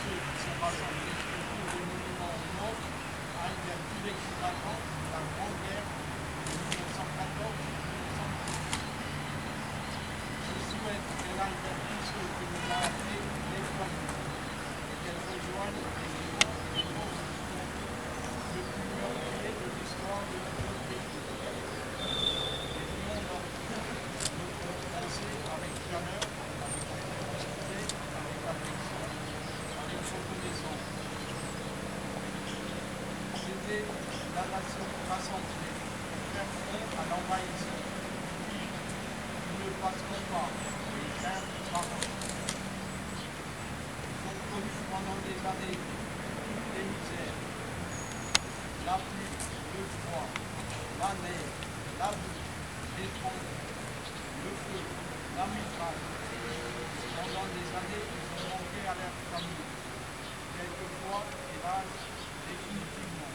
ceux qui sont rassemblés autour du monument nôtre à une des plus excitantes, la Grande Guerre de 1914-1918. Je souhaite qu'elle aille vers tous ceux que nous a appelés les foyers et qu'elle rejoigne les forces le plus meurtrier de l'histoire de notre pays. Dédions leur notre pensée avec chaleur, avec générosité, avec affection, avec reconnaissance. C'était la nation rassemblée pour faire front à l'envahisseur. Nous ne passerons pas les craintes parents. Ils ont connu pendant des années toutes les misères. La pluie, le froid, la neige, la boue, les tremblements, le feu, la mitraille. Pendant des années, ils ont manqué à leur famille. Quelquefois, hélas, définitivement.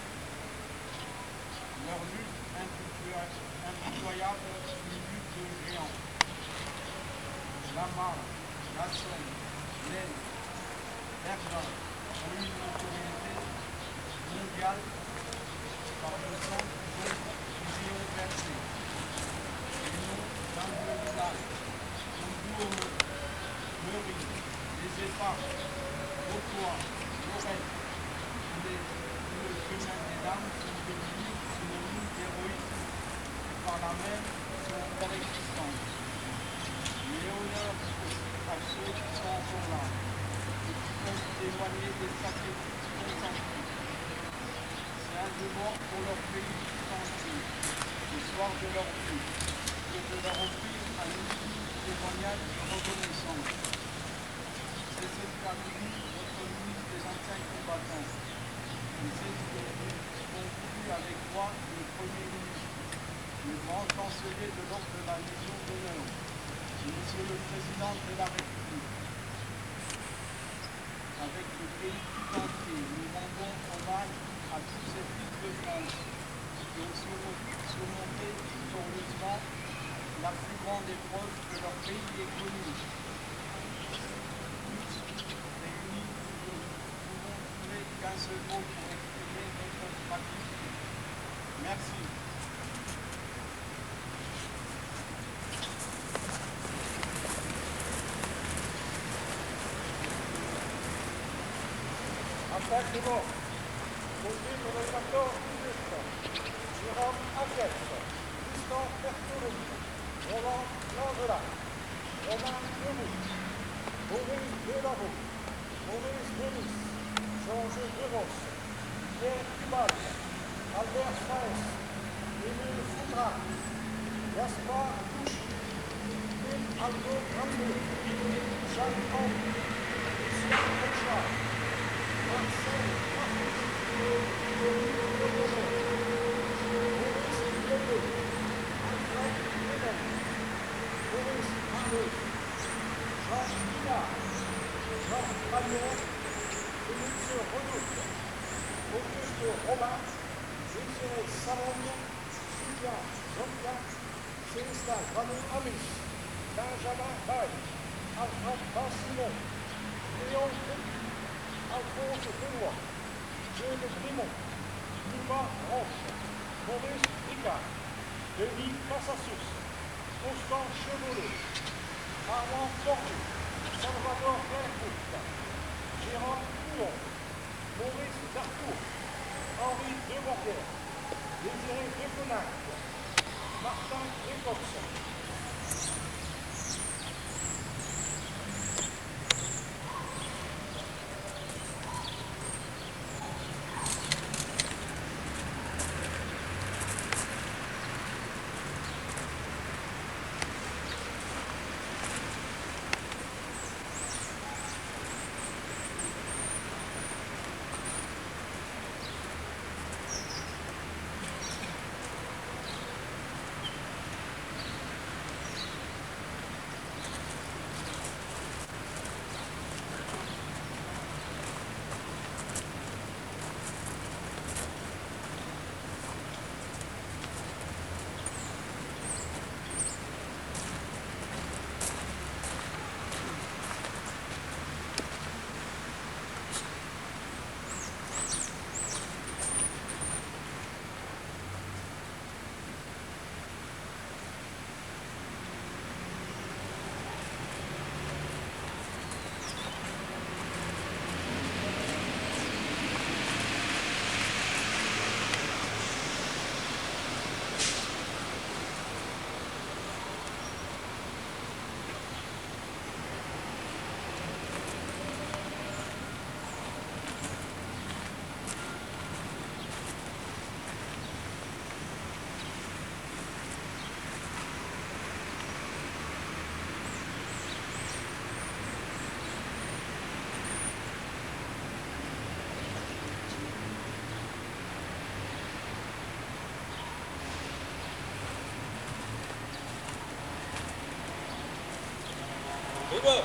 Leur lutte impitoyable, une lutte de géants. La Marne, la Somme, l'Aisne, l'Erdun ont eu une notoriété mondiale par le sang qu'ils ont versé. Les noms d'humbles villages, comme Douaumont, Meury, les Éparges, Vautois, Lorette, où le chemin des dames sont devenus synonymes d'héroïsme et par là même sont encore existants. Mais honneur à ceux qui sont encore là et qui peuvent témoigner des sacrifices consentis. C'est un devoir pour leur pays tout entier, le soir de leur vie, que de leur offrir un ultime témoignage de reconnaissance. C'est ce qu'a voulu notre ministre des Anciens Combattants. Et c'est ce que ont voulu avec moi le Premier ministre, le grand chancelier de l'Ordre de la Légion d'honneur, Monsieur le Président de la République. Avec le pays tout entier, nous rendons hommage à tous ces fils de France qui ont surmonté victorieusement la plus grande épreuve que leur pays ait connue. Tous réunis, nous ne pouvons trouver qu'un seul mot pour exprimer notre gratitude. Merci. Attacco, convinto del mattone di giusto, Jérôme Aguet, Tristan Bertoloni, Roland Langela, Romain Leroux, Maurice Delarue, Maurice Denis, Georges Deros, Pierre Dubal, Albert Faes, Émile Foudra, Gaspard Touchy, Philippe Aldo Grande, Jacques Henry, Lucien Cochard, Marcel Marcus, Denis Legault, Maurice Legault, Alfred Lebel, Maurice Arnaud, Georges Guillard, Georges Pallière, Félix Renaud, Auguste Robin, Michel Salon, Sylvia Zonka, Célestin Granon-Amis, Benjamin Baye, Alfred Vincimon, Léon Petit, Alphonse Benoît, James Grimont, Numa Roche, Maurice Ricard, Denis Cassasius, Constant Chevaulet, Armand Portu, Salvador Vercourt, Gérard Coulon, Maurice Darcourt, Henri Deborguer, Désiré Deconac, Martin Récox. Liebe.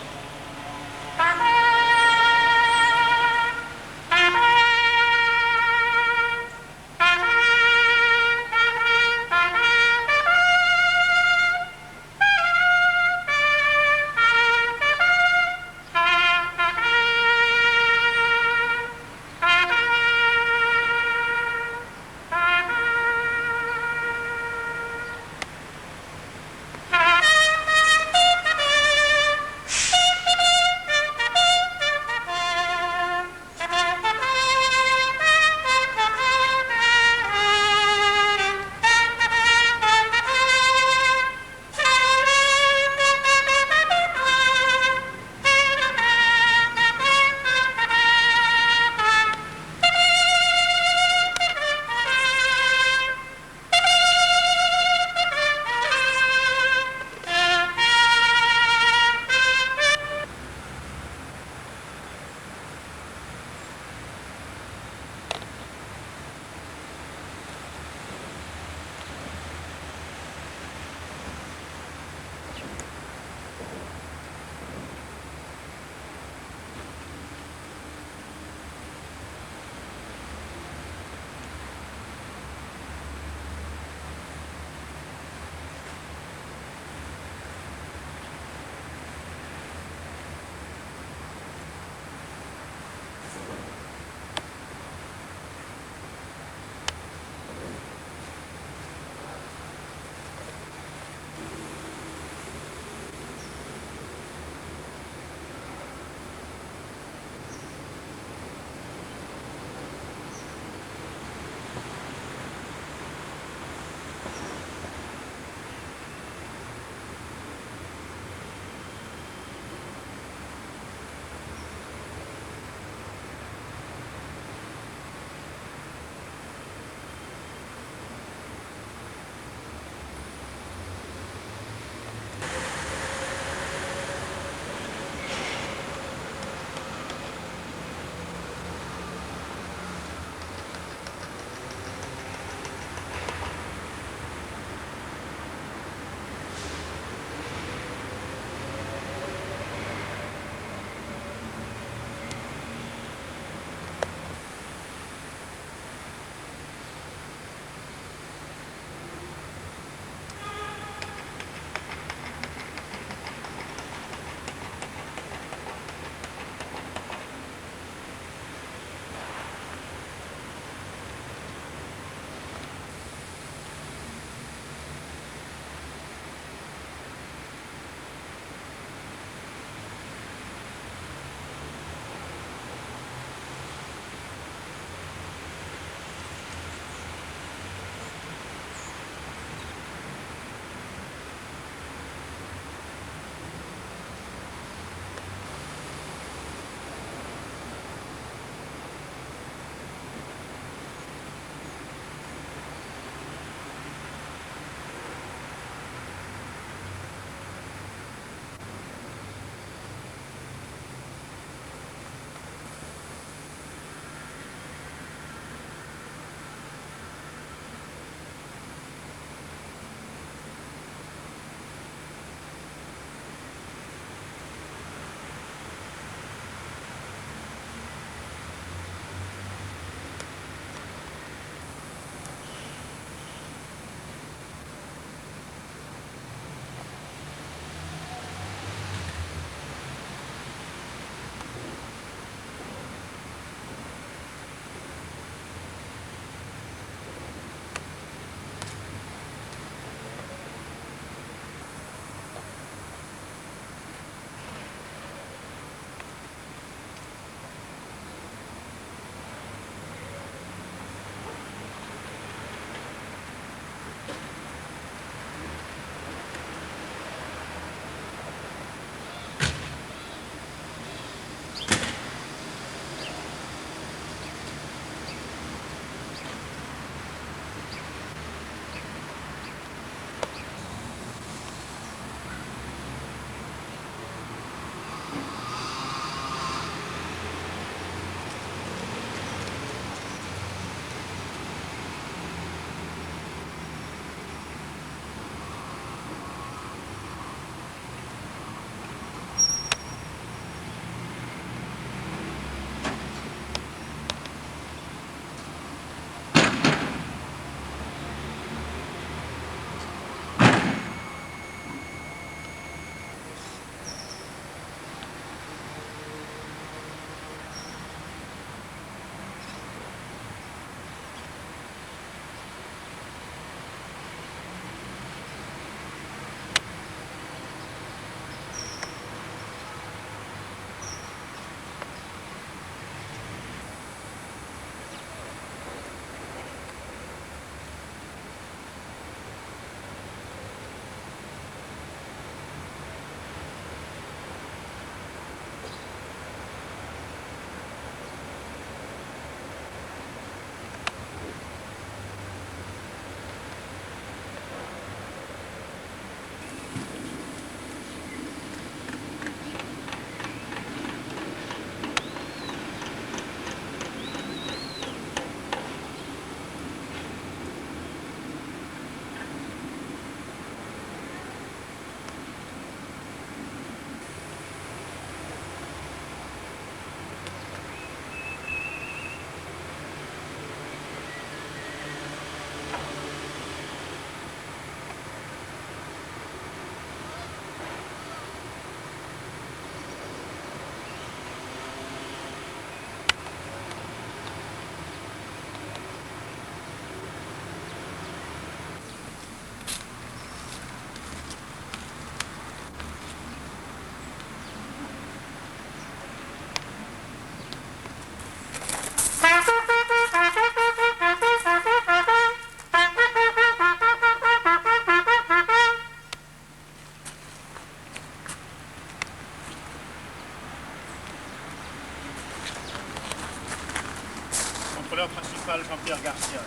Contrôleur principal Jean-Pierre Garcia.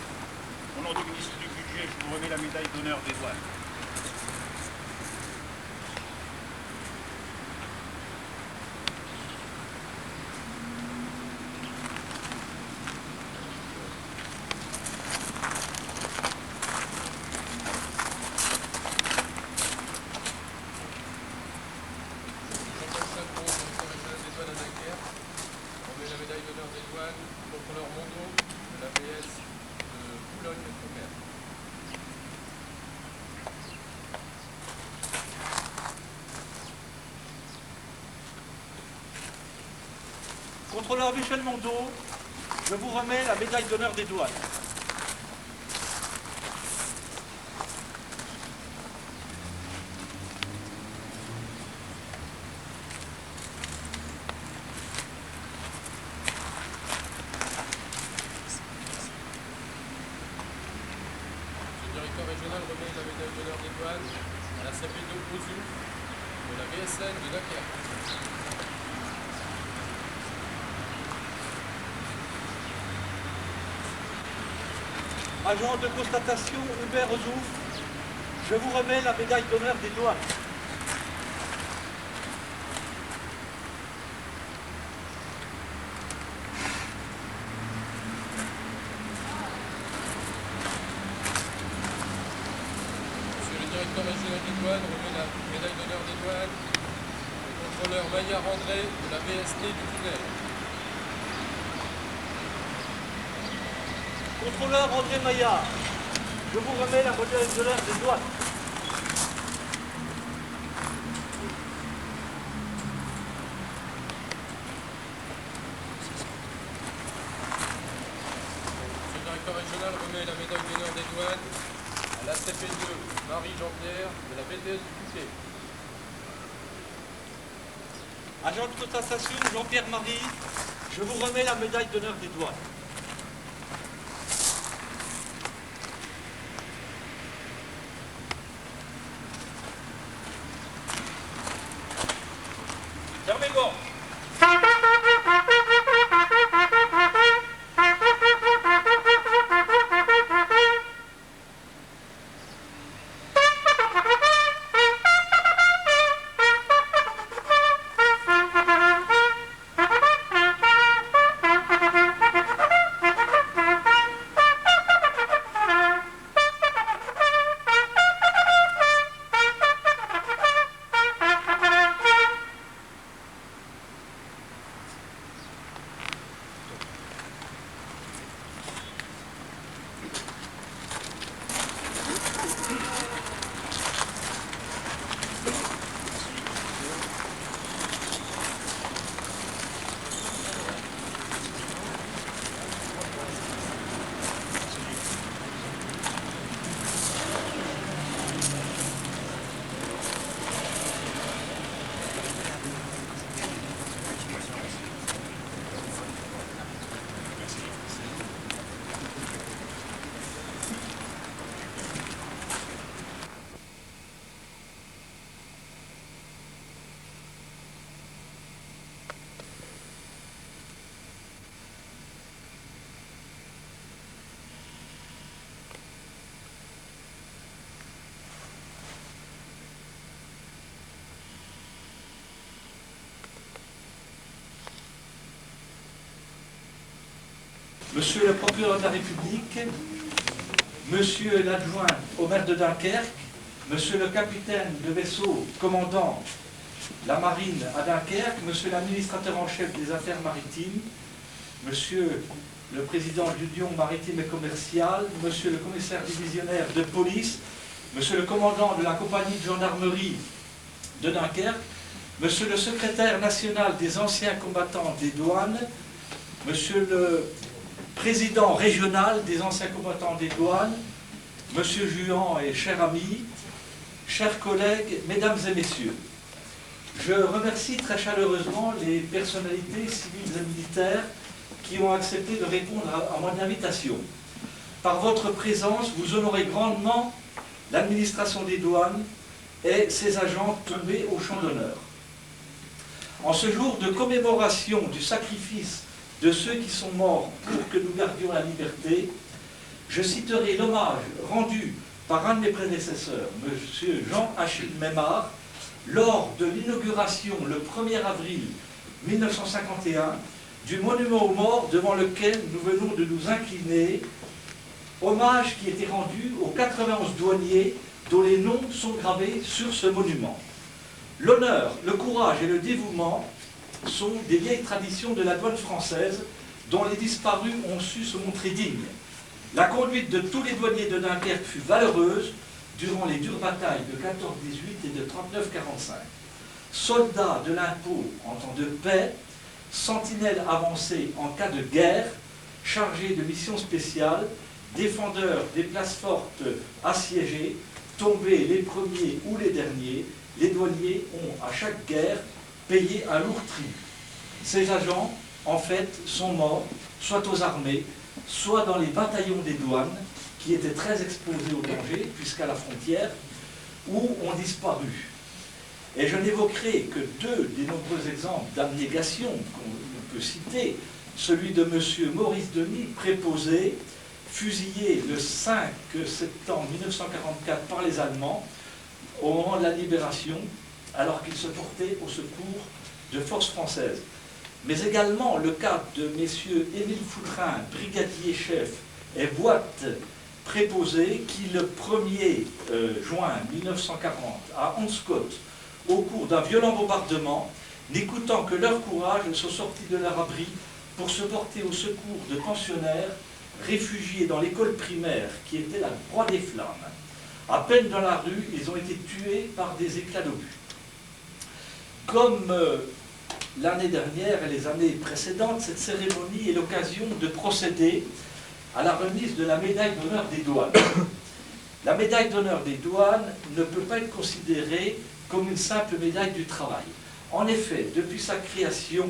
Au nom du ministre du Budget, je vous remets la médaille d'honneur des douanes. Contrôleur Mondeau de l'ABS de Boulogne-sur-Mer. Contrôleur Michel Mondeau, je vous remets la médaille d'honneur des douanes. Le directeur régional remet la médaille d'honneur des douanes à la CP2 Ozu de la VSN de Dunkerque. Agent de constatation Hubert Ozouf, je vous remets la médaille d'honneur des douanes. Monsieur le directeur régional des douanes remet la médaille d'honneur des douanes au contrôleur Maillard André de la VST du Tunnel. Contrôleur André Maillard, je vous remets la médaille d'honneur des douanes. Monsieur le directeur régional remet la médaille d'honneur des douanes à la CP2 Marie Jean-Pierre de la BTS du Touquet. Agent de constatation Jean-Pierre Marie, je vous remets la médaille d'honneur des douanes. Fermez le bord. Monsieur le procureur de la République, Monsieur l'adjoint au maire de Dunkerque, Monsieur le capitaine de vaisseau commandant la marine à Dunkerque, Monsieur l'administrateur en chef des affaires maritimes, Monsieur le président de l'Union maritime et commerciale, Monsieur le commissaire divisionnaire de police, Monsieur le commandant de la compagnie de gendarmerie de Dunkerque, Monsieur le secrétaire national des anciens combattants des douanes, Monsieur le président régional des anciens combattants des douanes, Monsieur Juan et chers amis, chers collègues, mesdames et messieurs, je remercie très chaleureusement les personnalités civiles et militaires qui ont accepté de répondre à mon invitation. Par votre présence, vous honorez grandement l'administration des douanes et ses agents tombés au champ d'honneur. En ce jour de commémoration du sacrifice de ceux qui sont morts pour que nous gardions la liberté, je citerai l'hommage rendu par un de mes prédécesseurs, M. Jean-Achille Mémard, lors de l'inauguration le 1er avril 1951 du monument aux morts devant lequel nous venons de nous incliner, hommage qui était rendu aux 91 douaniers dont les noms sont gravés sur ce monument. L'honneur, le courage et le dévouement sont des vieilles traditions de la douane française dont les disparus ont su se montrer dignes. La conduite de tous les douaniers de Dunkerque fut valeureuse durant les dures batailles de 14-18 et de 39-45. Soldats de l'impôt en temps de paix, sentinelles avancées en cas de guerre, chargés de missions spéciales, défendeurs des places fortes assiégées, tombés les premiers ou les derniers, les douaniers ont à chaque guerre payé un lourd tribut. Ces agents, en fait, sont morts, soit aux armées, soit dans les bataillons des douanes, qui étaient très exposés au danger, puisqu'à la frontière, ou ont disparu. Et je n'évoquerai que deux des nombreux exemples d'abnégation qu'on peut citer, celui de M. Maurice Denis, préposé, fusillé le 5 septembre 1944 par les Allemands, au moment de la libération, alors qu'il se portait au secours de forces françaises. Mais également le cas de messieurs Émile Foutrin, brigadier-chef, et Boite, préposé, qui le 1er juin 1940, à Anscott, au cours d'un violent bombardement, n'écoutant que leur courage, sont sortis de leur abri pour se porter au secours de pensionnaires réfugiés dans l'école primaire, qui était la Croix des Flammes. À peine dans la rue, ils ont été tués par des éclats d'obus. Comme l'année dernière et les années précédentes, cette cérémonie est l'occasion de procéder à la remise de la médaille d'honneur des douanes. La médaille d'honneur des douanes ne peut pas être considérée comme une simple médaille du travail. En effet, depuis sa création,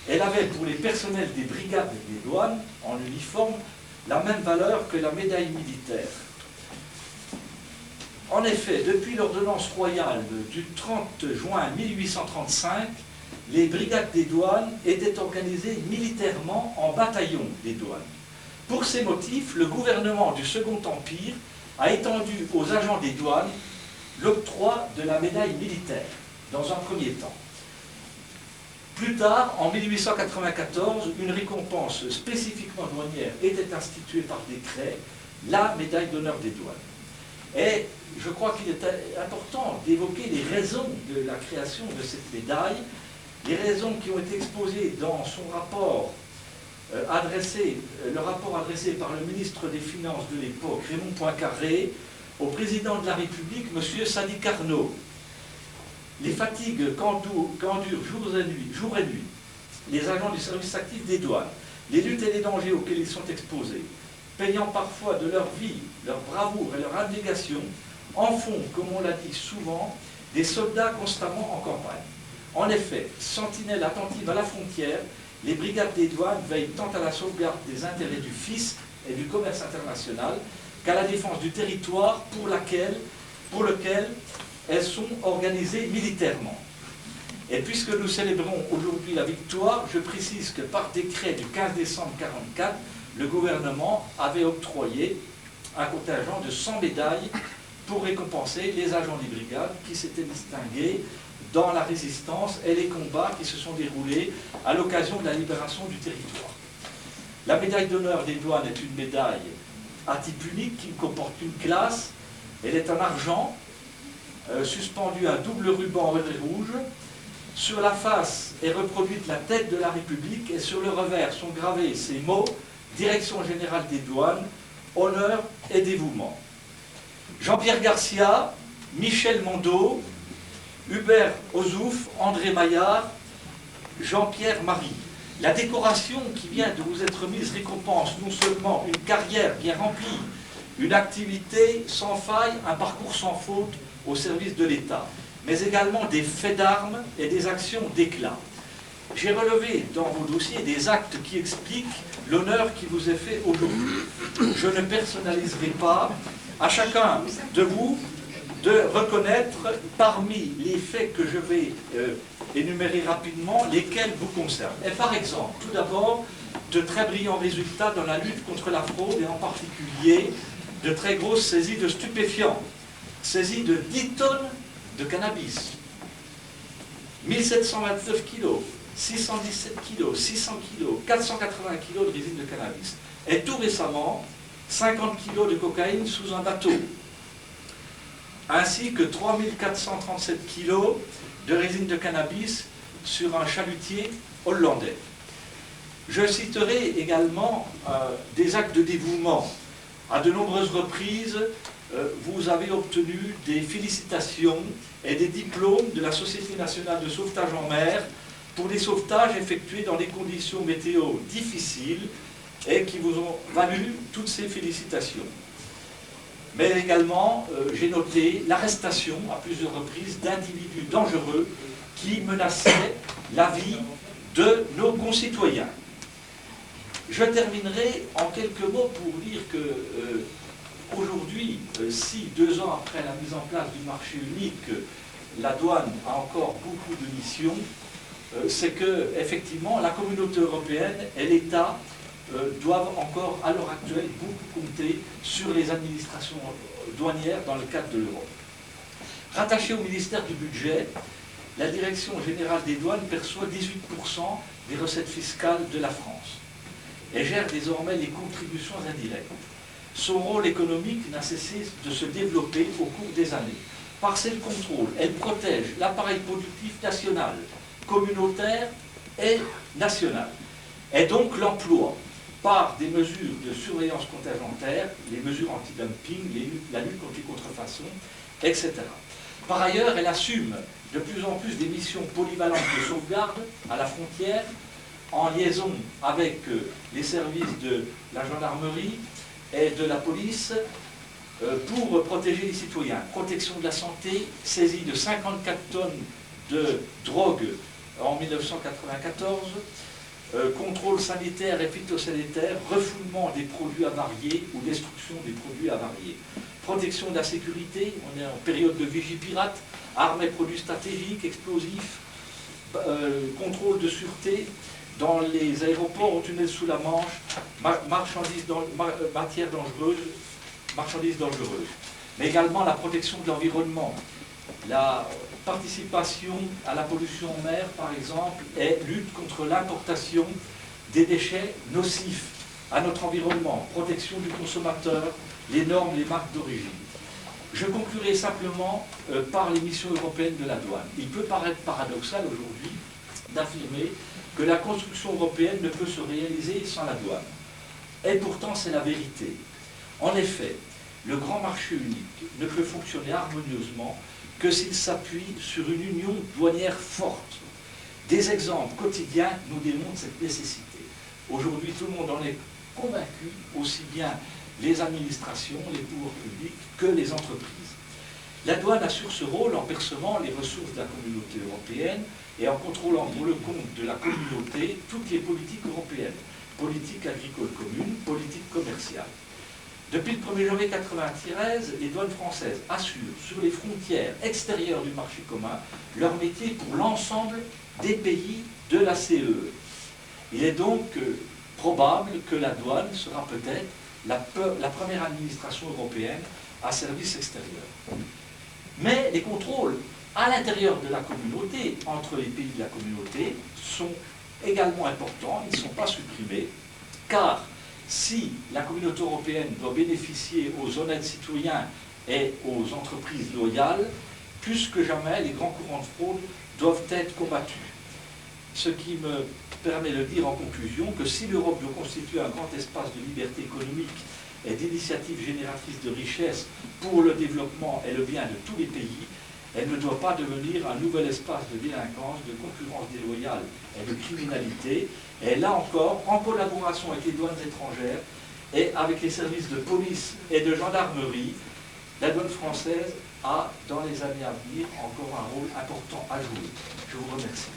elle avait pour les personnels des brigades des douanes, en uniforme, la même valeur que la médaille militaire. En effet, depuis l'ordonnance royale du 30 juin 1835, les brigades des douanes étaient organisées militairement en bataillons des douanes. Pour ces motifs, le gouvernement du Second Empire a étendu aux agents des douanes l'octroi de la médaille militaire, dans un premier temps. Plus tard, en 1894, une récompense spécifiquement douanière était instituée par décret, la médaille d'honneur des douanes. Et je crois qu'il est important d'évoquer les raisons de la création de cette médaille, les raisons qui ont été exposées dans son rapport le rapport adressé par le ministre des Finances de l'époque, Raymond Poincaré, au président de la République, M. Sadi Carnot. Les fatigues qu'endurent jour et nuit les agents du service actif des douanes, les luttes et les dangers auxquels ils sont exposés, payant parfois de leur vie, leur bravoure et leur abnégation, en font, comme on l'a dit souvent, des soldats constamment en campagne. En effet, sentinelles attentives à la frontière, les brigades des douanes veillent tant à la sauvegarde des intérêts du fisc et du commerce international qu'à la défense du territoire pour lequel elles sont organisées militairement. Et puisque nous célébrons aujourd'hui la victoire, je précise que par décret du 15 décembre 1944, le gouvernement avait octroyé un contingent de 100 médailles pour récompenser les agents des brigades qui s'étaient distingués dans la résistance et les combats qui se sont déroulés à l'occasion de la libération du territoire. La médaille d'honneur des douanes est une médaille à type unique qui comporte une classe. Elle est en argent, suspendue à un double ruban vert et rouge. Sur la face est reproduite la tête de la République et sur le revers sont gravés ces mots « Direction générale des douanes, honneur et dévouement ». Jean-Pierre Garcia, Michel Mondeau, Hubert Ozouf, André Maillard, Jean-Pierre Marie. La décoration qui vient de vous être mise récompense non seulement une carrière bien remplie, une activité sans faille, un parcours sans faute au service de l'État, mais également des faits d'armes et des actions d'éclat. J'ai relevé dans vos dossiers des actes qui expliquent l'honneur qui vous est fait aujourd'hui. Je ne personnaliserai pas. À chacun de vous de reconnaître parmi les faits que je vais énumérer rapidement lesquels vous concernent. Et par exemple, tout d'abord, de très brillants résultats dans la lutte contre la fraude et en particulier de très grosses saisies de stupéfiants, saisies de 10 tonnes de cannabis, 1729 kilos, 617 kilos, 600 kilos, 480 kilos de résine de cannabis. Et tout récemment, 50 kilos de cocaïne sous un bateau, ainsi que 3437 kilos de résine de cannabis sur un chalutier hollandais. Je citerai également des actes de dévouement. À de nombreuses reprises, vous avez obtenu des félicitations et des diplômes de la Société nationale de sauvetage en mer pour des sauvetages effectués dans des conditions météo difficiles et qui vous ont valu toutes ces félicitations. Mais également, j'ai noté l'arrestation à plusieurs reprises d'individus dangereux qui menaçaient la vie de nos concitoyens. Je terminerai en quelques mots pour dire que aujourd'hui, si 2 ans après la mise en place du marché unique, la douane a encore beaucoup de missions, c'est que effectivement la communauté européenne et l'État doivent encore à l'heure actuelle beaucoup compter sur les administrations douanières dans le cadre de l'Europe. Rattachée au ministère du Budget, la Direction générale des douanes perçoit 18% des recettes fiscales de la France et gère désormais les contributions indirectes. Son rôle économique n'a cessé de se développer au cours des années. Par ses contrôles, elle protège l'appareil productif national, communautaire et national, et donc l'emploi par des mesures de surveillance contingentaire, les mesures anti-dumping, la lutte contre les contrefaçons, etc. Par ailleurs, elle assume de plus en plus des missions polyvalentes de sauvegarde à la frontière, en liaison avec les services de la gendarmerie et de la police pour protéger les citoyens. Protection de la santé, saisie de 54 tonnes de drogue en 1994, contrôle sanitaire et phytosanitaire, refoulement des produits avariés ou destruction des produits avariés. Protection de la sécurité, on est en période de vigipirate, armes et produits stratégiques, explosifs, contrôle de sûreté dans les aéroports, au tunnel sous la Manche, matières dangereuses, mais également la protection de l'environnement, la participation à la pollution en mer, par exemple, et lutte contre l'importation des déchets nocifs à notre environnement, protection du consommateur, les normes, les marques d'origine. Je conclurai simplement par les missions européennes de la douane. Il peut paraître paradoxal aujourd'hui d'affirmer que la construction européenne ne peut se réaliser sans la douane. Et pourtant, c'est la vérité. En effet, le grand marché unique ne peut fonctionner harmonieusement que s'il s'appuie sur une union douanière forte. Des exemples quotidiens nous démontrent cette nécessité. Aujourd'hui, tout le monde en est convaincu, aussi bien les administrations, les pouvoirs publics, que les entreprises. La douane assure ce rôle en percevant les ressources de la communauté européenne et en contrôlant pour le compte de la communauté toutes les politiques européennes, politique agricole commune, politique commerciale. Depuis le 1er janvier 1993, les douanes françaises assurent sur les frontières extérieures du marché commun leur métier pour l'ensemble des pays de la CEE. Il est donc probable que la douane sera peut-être la première administration européenne à service extérieur. Mais les contrôles à l'intérieur de la communauté, entre les pays de la communauté, sont également importants, ils ne sont pas supprimés, car si la communauté européenne doit bénéficier aux honnêtes citoyens et aux entreprises loyales, plus que jamais, les grands courants de fraude doivent être combattus. Ce qui me permet de dire en conclusion que si l'Europe doit constituer un grand espace de liberté économique et d'initiatives génératrices de richesse pour le développement et le bien de tous les pays, elle ne doit pas devenir un nouvel espace de délinquance, de concurrence déloyale et de criminalité. Et là encore, en collaboration avec les douanes étrangères et avec les services de police et de gendarmerie, la douane française a, dans les années à venir, encore un rôle important à jouer. Je vous remercie.